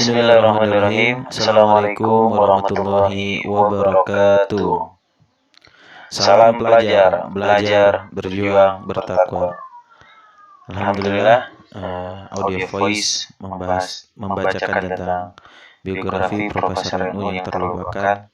Bismillahirrahmanirrahim. Assalamualaikum warahmatullahi wabarakatuh. Salam pelajar, belajar, berjuang, bertakwa. Alhamdulillah, audio voice membacakan tentang biografi Profesor NU yang terlupakan.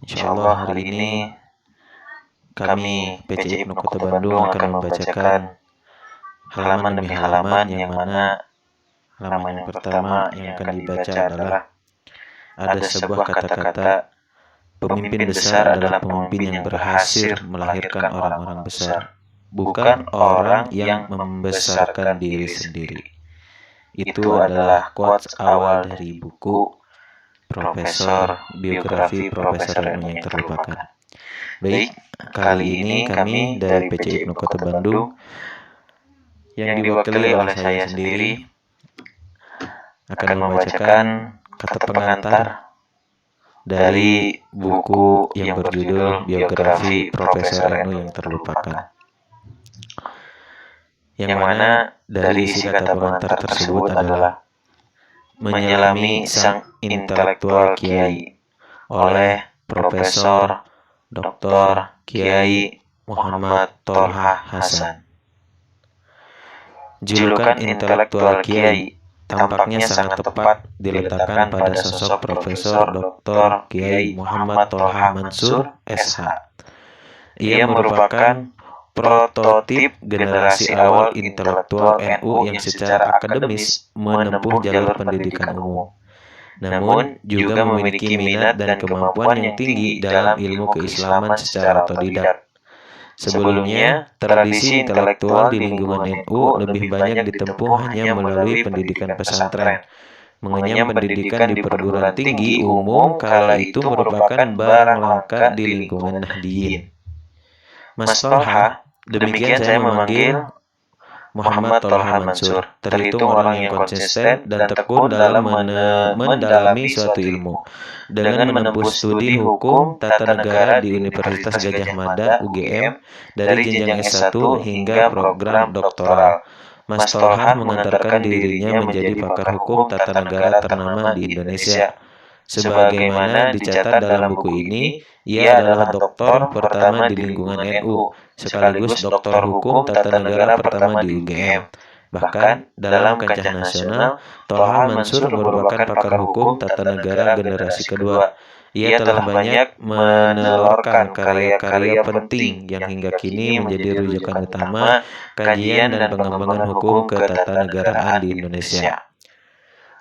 Insyaallah hari ini kami PCI IPNU Kota Bandung akan membacakan halaman demi halaman, yang mana halaman yang pertama yang akan dibaca adalah ada sebuah kata-kata, pemimpin besar adalah pemimpin yang berhasil melahirkan orang-orang besar, bukan orang yang membesarkan diri sendiri. Itu adalah quotes awal dari buku biografi Profesor NU yang terlupakan. Baik, kali ini kami dari PCI IPNU Kota Bandung yang diwakili oleh saya sendiri akan membacakan kata pengantar dari buku yang berjudul Biografi Profesor NU yang Terlupakan. Yang mana dari isi kata pengantar tersebut adalah menyelami sang intelektual kiai oleh Profesor Dr. Kiai Muhammad Tholha Hasan. Julukan intelektual kiai tampaknya sangat tepat diletakkan pada sosok Profesor Dr. Kiai Muhammad Tholha Mansur, SH. Ia merupakan prototip generasi awal intelektual NU yang secara akademis menempuh jalur pendidikan umum, namun juga memiliki minat dan kemampuan yang tinggi dalam ilmu keislaman secara otodidak. Sebelumnya, tradisi intelektual di lingkungan NU lebih banyak ditempuh hanya melalui pendidikan pesantren. Mengenyam pendidikan di perguruan tinggi umum kala itu merupakan barang langka di lingkungan Nahdliyin. Mas Tholha, demikian saya memanggil Muhammad Tholha Mansur, terhitung orang yang konsisten dan tekun dalam mendalami suatu ilmu. Dengan menempuh studi hukum tata negara di Universitas Gadjah Mada UGM dari jenjang S1 hingga program doktoral, Mas Tholha mengantarkan dirinya menjadi pakar hukum tata negara ternama di Indonesia. Sebagaimana dicatat dalam buku ini, ia adalah doktor pertama di lingkungan NU, sekaligus doktor hukum tata negara pertama di UGM. Bahkan, dalam kancah nasional, Tholha Mansur merupakan pakar hukum tata negara generasi kedua. Ia telah banyak menelurkan karya-karya penting yang hingga kini menjadi rujukan utama kajian dan pengembangan hukum ketatanegaraan di Indonesia.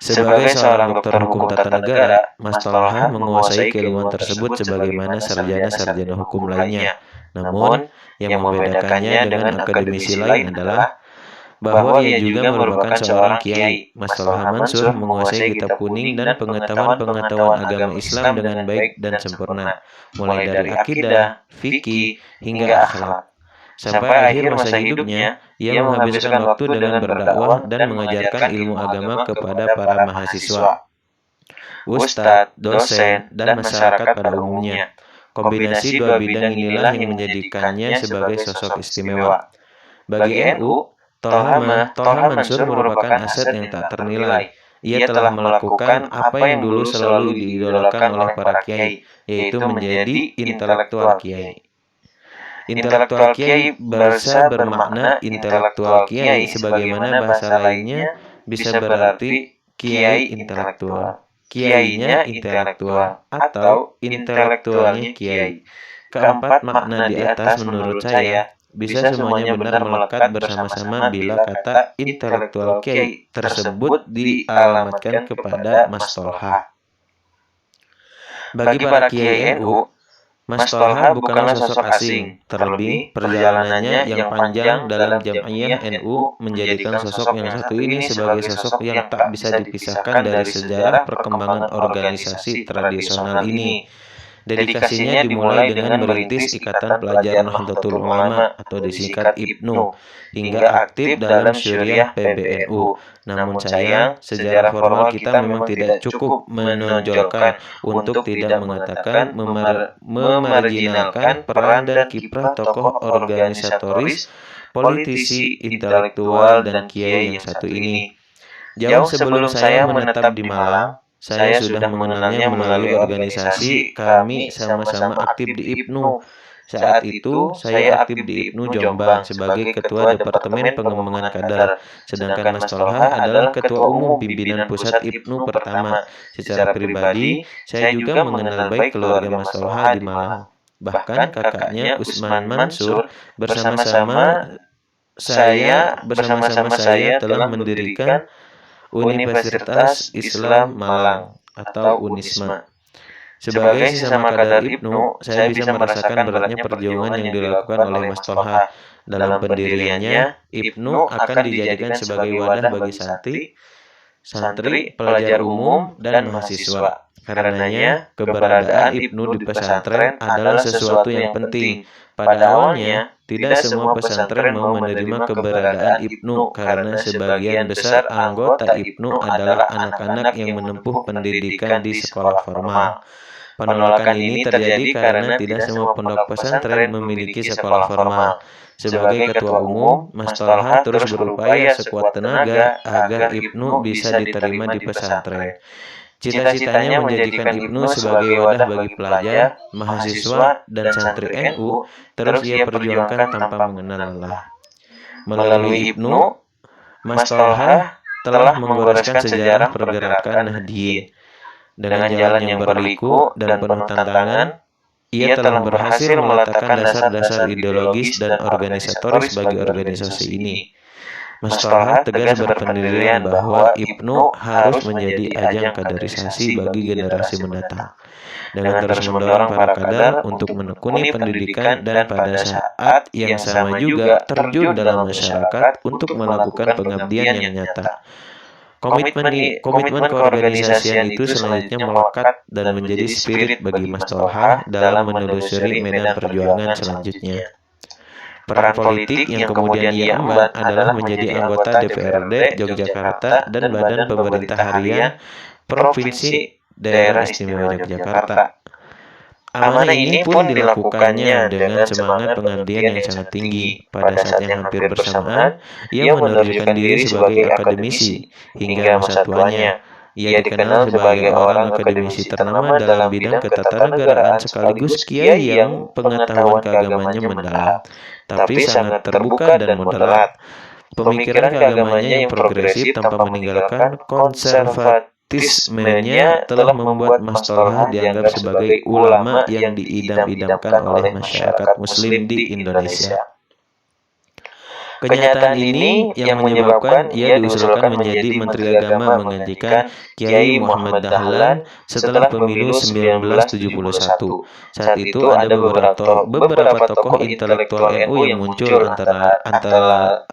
Sebagai seorang dokter hukum tata negara, Mas Tholha menguasai keilmuan tersebut sebagaimana sarjana-sarjana hukum lainnya. Namun, yang membedakannya dengan akademisi lain adalah bahwa ia juga merupakan seorang kiai. Mas Tholha Mansur menguasai kitab kuning dan pengetahuan agama Islam dengan baik dan sempurna, mulai dari akidah, fikih, hingga akhlak. Sampai akhir masa hidupnya, ia menghabiskan waktu dengan berdakwah dan mengajarkan ilmu agama kepada para mahasiswa, ustadz, dosen, dan masyarakat pada umumnya. Kombinasi dua bidang inilah yang menjadikannya sebagai sosok istimewa. Bagi NU, Tholha Mansur merupakan aset yang tak ternilai. Ia telah melakukan apa yang dulu selalu diidolakan oleh para kiai, yaitu menjadi intelektual kiai. Intelektual kiai bermakna intelektual kiai, sebagaimana bahasa lainnya bisa berarti kiai intelektual, kiainya intelektual, atau intelektualnya kiai. Keempat makna di atas menurut saya bisa semuanya benar melekat bersama-sama bila kata intelektual kiai tersebut dialamatkan kepada Mas Tholha. Bagi para kiai NU, Mas Tholha bukanlah sosok asing, terlebih perjalanannya yang panjang dalam Jam'iyah NU menjadikan sosok yang satu ini sebagai sosok yang tak bisa dipisahkan dari sejarah perkembangan organisasi tradisional ini. Dedikasinya dimulai dengan merintis Ikatan Pelajar Nahdlatul Ulama atau disingkat IPNU, hingga aktif dalam Syuriah PBNU. Namun sayang, sejarah formal kita memang tidak cukup menonjolkan untuk tidak mengatakan memarginalkan peran dan kiprah tokoh organisatoris, politisi, intelektual, dan kiai yang satu ini. Jauh sebelum saya menetap di Malang, saya sudah mengenalnya melalui organisasi. Kami sama-sama aktif di IPNU. Saat itu, saya aktif di IPNU Jombang sebagai Ketua Departemen Pengembangan Kader, sedangkan Mas Tolha adalah Ketua Umum Pimpinan Pusat IPNU pertama. Secara pribadi, saya juga mengenal baik keluarga Mas Tolha di Malang. Bahkan kakaknya Usman Mansur bersama-sama saya telah mendirikan Universitas Islam Malang atau UNISMA. Sebagai sesama kader IPNU, saya bisa merasakan beratnya perjuangan yang dilakukan oleh Mas Tolha. Dalam pendiriannya, IPNU akan dijadikan sebagai wadah bagi santri, pelajar umum, dan mahasiswa. Karenanya, keberadaan IPNU di pesantren adalah sesuatu yang penting. Pada awalnya, tidak semua pesantren mau menerima keberadaan IPNU karena sebagian besar anggota IPNU adalah anak-anak yang menempuh pendidikan di sekolah formal. Penolakan ini terjadi karena tidak semua pondok pesantren memiliki sekolah formal. Sebagai Ketua Umum, Mas Tolha terus berupaya sekuat tenaga agar IPNU bisa diterima di pesantren. Cita-citanya menjadikan IPNU sebagai wadah bagi pelajar, mahasiswa, dan santri NU terus ia perjuangkan tanpa mengenal lelah. Melalui IPNU, Mas Tolha telah menggoreskan sejarah pergerakan Nahdien. Dengan jalan yang berliku dan penuh tantangan, ia telah berhasil meletakkan dasar-dasar ideologis dan organisatoris bagi organisasi ini. Mas Tolha tegas berpendirian bahwa IPNU harus menjadi ajang kaderisasi bagi generasi mendatang, dengan terus mendorong para kader untuk menekuni pendidikan dan pada saat yang sama juga terjun dalam masyarakat untuk melakukan pengabdian yang nyata. Komitmen keorganisasian itu selanjutnya melekat dan menjadi spirit bagi Mas Tolha dalam menelusuri medan perjuangan selanjutnya. Peran politik yang kemudian ia emban adalah menjadi anggota DPRD Yogyakarta dan Badan Pemerintah Harian Provinsi Daerah Istimewa Yogyakarta. Amanah ini pun dilakukannya dengan semangat pengabdian yang sangat tinggi. Pada saat yang hampir bersamaan, ia menunjukkan diri sebagai akademisi hingga masa tuanya. Ia dikenal sebagai orang akademisi ternama dalam bidang ketatanegaraan sekaligus kiai yang pengetahuan keagamannya mendalam, tapi sangat terbuka dan moderat. Pemikiran keagamannya yang progresif tanpa meninggalkan konservatismenya telah membuat Mas Tolha dianggap sebagai ulama yang diidam-idamkan oleh masyarakat Muslim di Indonesia. Kenyataan ini yang menyebabkan ia diusulkan menjadi Menteri Agama menggantikan Kiai Muhammad Dahlan setelah pemilu 1971. Saat itu ada beberapa tokoh intelektual NU yang muncul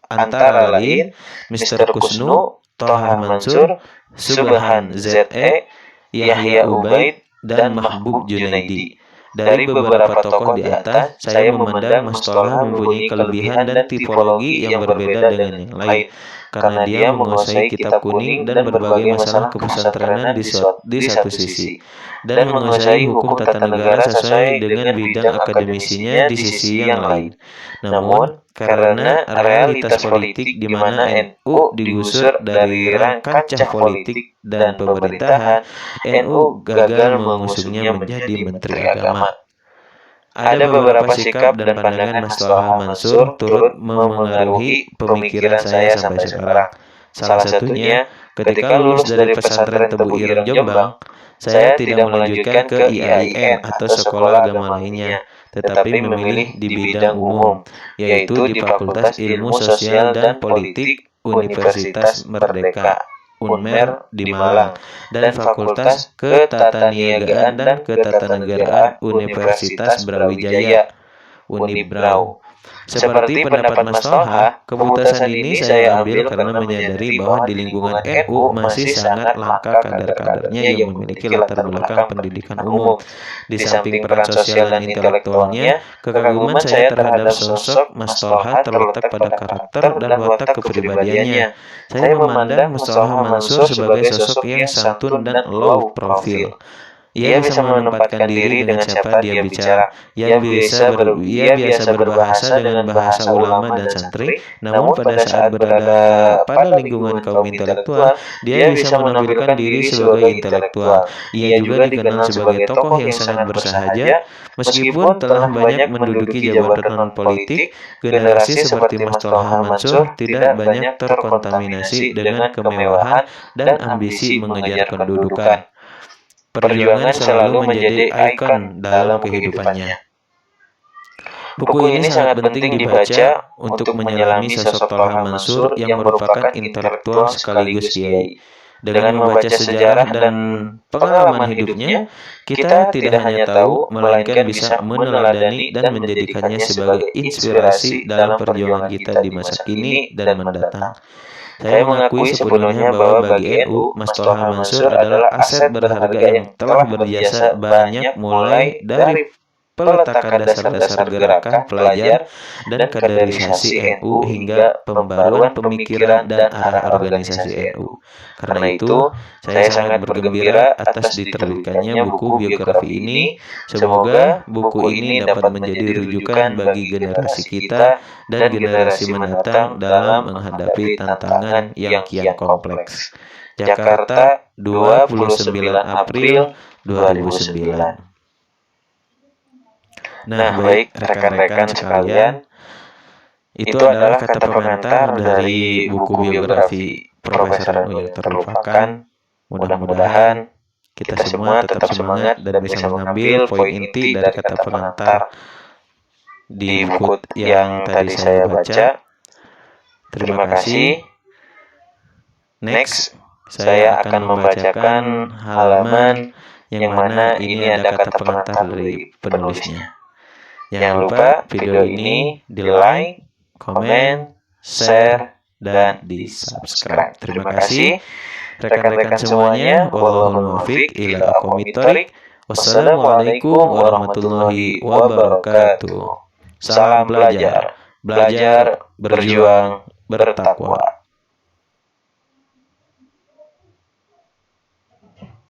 antara lain Mr. Kusnu, Tolha Mansur, Subhan Z.E., Yahya Ubaid, dan Mahbub Junaidi. Dari beberapa tokoh di atas, saya memandang Mas Tolha mempunyai kelebihan dan tipologi yang berbeda dengan yang lain, karena dia menguasai kitab kuning dan berbagai masalah kepesantrenan di satu sisi, dan menguasai hukum tata negara sesuai dengan bidang akademisinya di sisi yang lain. Namun, karena realitas politik di mana NU digusur dari kancah politik dan pemerintahan, NU gagal mengusungnya menjadi Menteri Agama. Ada beberapa sikap dan pandangan Mas Tolha Mansur turut memengaruhi pemikiran saya sampai sekarang. Salah satunya, ketika lulus dari pesantren Tebu Ireng Jombang, saya tidak melanjutkan ke IAIN atau sekolah agama lainnya, tetapi memilih di bidang umum, yaitu di Fakultas Ilmu Sosial dan Politik Universitas Merdeka (UNMER) di Malang, dan Fakultas Ketataniagaan dan Ketatanegaraan Universitas Brawijaya (Unibrau). Seperti pendapat Mas Tolha, keputusan ini saya ambil karena menyadari bahwa di lingkungan NU masih sangat langka kader-kadernya yang memiliki latar belakang pendidikan umum. Di samping peran sosial dan intelektualnya, kekaguman saya terhadap sosok Mas Tolha terletak pada karakter dan watak kepribadiannya. Saya memandang Mas Tolha Mansur sebagai sosok yang santun dan low profile. Ia bisa menempatkan diri dengan siapa dia bicara. Ia biasa berbahasa dengan bahasa ulama dan santri. Namun pada saat berada pada lingkungan kaum intelektual, dia bisa menampilkan diri sebagai intelektual. Ia juga dikenal sebagai tokoh yang sangat bersahaja. Meskipun telah banyak menduduki jabatan non-politik, generasi seperti Mas Tolha Mansur tidak banyak terkontaminasi dengan kemewahan dan ambisi mengejar kedudukan. Perjuangan selalu menjadi ikon dalam kehidupannya. Buku ini sangat penting dibaca untuk menyelami sosok Tolha Mansur yang merupakan intelektual sekaligus kiai. Dengan membaca sejarah dan pengalaman hidupnya, kita tidak hanya tahu, melainkan bisa meneladani dan menjadikannya sebagai inspirasi dalam perjuangan kita di masa kini dan mendatang. Saya mengakui sepenuhnya bahwa bagi NU, Mas Tolha Mansur adalah aset berharga yang telah berjasa banyak mulai dari peletakan dasar-dasar gerakan pelajar dan kaderisasi NU hingga pembaruan pemikiran dan arah organisasi NU. Karena itu, saya sangat bergembira atas diterbitkannya buku biografi ini. Semoga buku ini dapat menjadi rujukan bagi generasi kita dan generasi mendatang dalam menghadapi tantangan yang kian kompleks. Jakarta, 29 April 2009. Nah, baik rekan-rekan sekalian, itu adalah kata pengantar dari buku biografi Profesor NU yang terlupakan. Mudah-mudahan kita semua tetap semangat dan bisa mengambil poin inti dari kata pengantar di buku yang tadi saya baca. Terima kasih. Next, saya akan membacakan halaman yang mana ini ada kata pengantar dari penulisnya. Jangan lupa video ini di-like, komen, share, dan di-subscribe. Terima kasih rekan-rekan semuanya. Wallahul muwaffiq ila aqwamit thoriq. Wassalamualaikum warahmatullahi wabarakatuh. Salam belajar, berjuang, bertakwa.